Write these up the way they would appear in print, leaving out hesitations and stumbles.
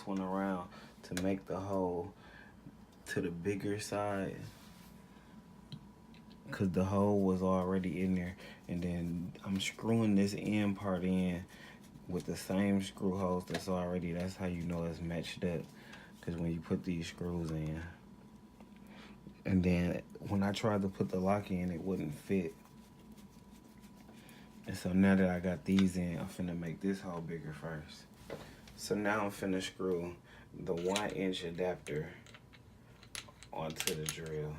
one around to make the hole to the bigger side, because the hole was already in there. And then I'm screwing this end part in with the same screw holes that's how you know it's matched up, because when you put these screws in, and then when I tried to put the lock in, it wouldn't fit. And so now that I got these in, I'm finna make this hole bigger first. So now I'm finna screw the 1-inch adapter onto the drill.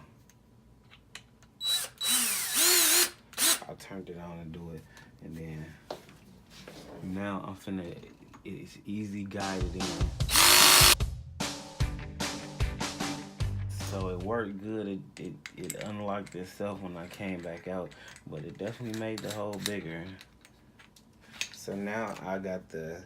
I turned it on to do it, and then now I'm finna, it's easy guided in. So it worked good. It unlocked itself when I came back out, but it definitely made the hole bigger. So now I got the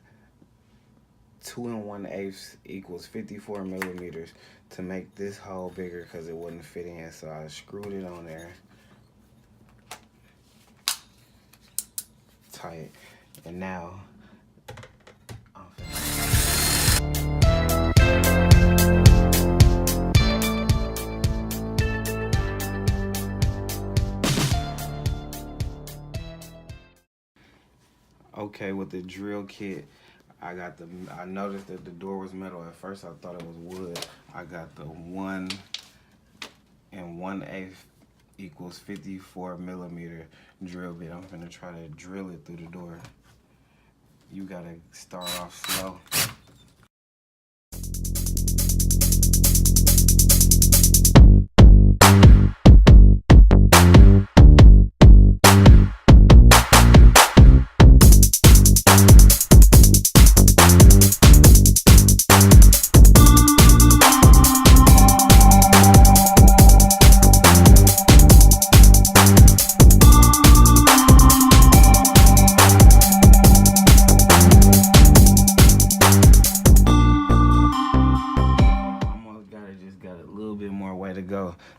2 1/8 equals 54 millimeters to make this hole bigger because it wouldn't fit in. So I screwed it on there tight, and now okay, with the drill kit, I noticed that the door was metal. At first I thought it was wood. I got the 1 1/8 equals 54 millimeter drill bit. I'm gonna try to drill it through the door. You gotta start off slow.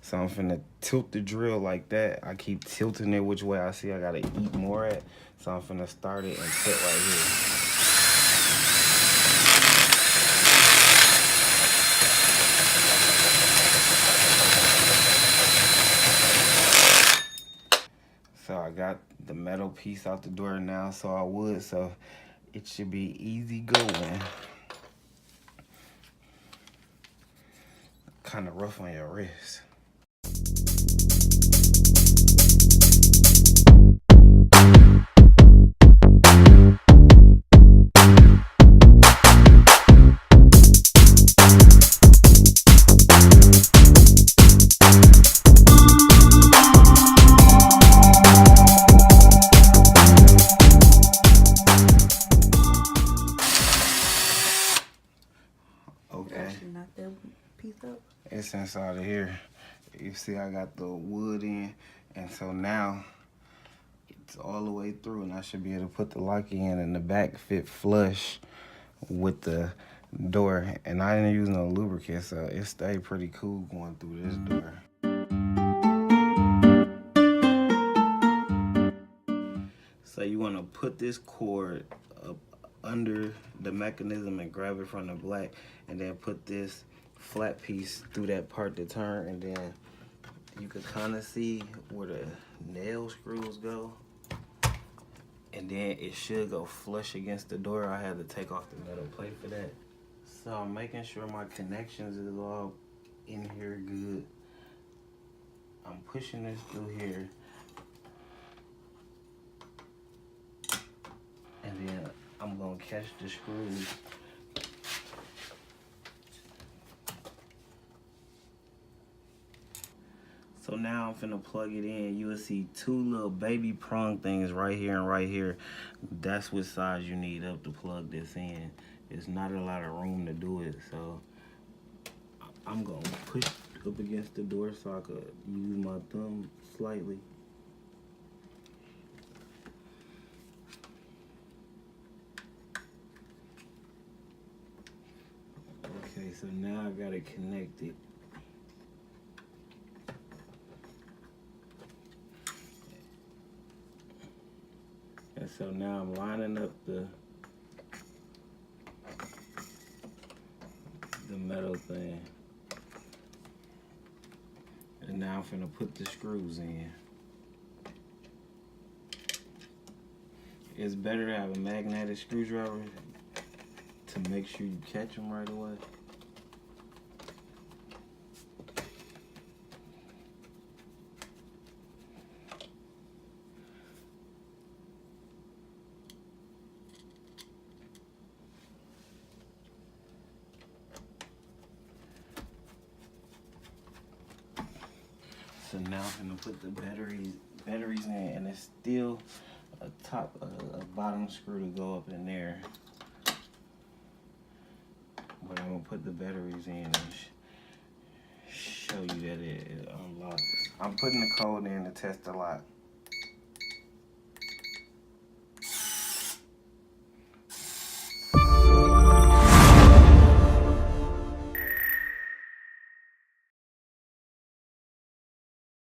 So I'm finna tilt the drill like that. I keep tilting it which way I see I gotta eat more at. So I'm finna start it and put right here. So I got the metal piece out the door now, so it should be easy going. Kind of rough on your wrist. Knock that piece up. It's inside of here. You see I got the wood in, and so now it's all the way through, and I should be able to put the lock in, and the back fit flush with the door. And I didn't use no lubricant, so it stayed pretty cool going through this door. So you want to put this cord up under the mechanism and grab it from the black, and then put this flat piece through that part to turn, and then you can kind of see where the nail screws go, and then it should go flush against the door. I had to take off the metal plate for that. So I'm making sure my connections is all in here good. I'm pushing this through here, and then I'm gonna catch the screws. So now I'm finna plug it in. You will see 2 little baby prong things right here and right here. That's what size you need up to plug this in. There's not a lot of room to do it, so I'm gonna push up against the door so I could use my thumb slightly. Okay, so now I got it connected. And so now I'm lining up the metal thing. And now I'm finna put the screws in. It's better to have a magnetic screwdriver to make sure you catch them right away. So now I'm gonna put the batteries in, and it's still a bottom screw to go up in there. But I'm gonna put the batteries in and show you that it unlocks. I'm putting the code in to test the lock.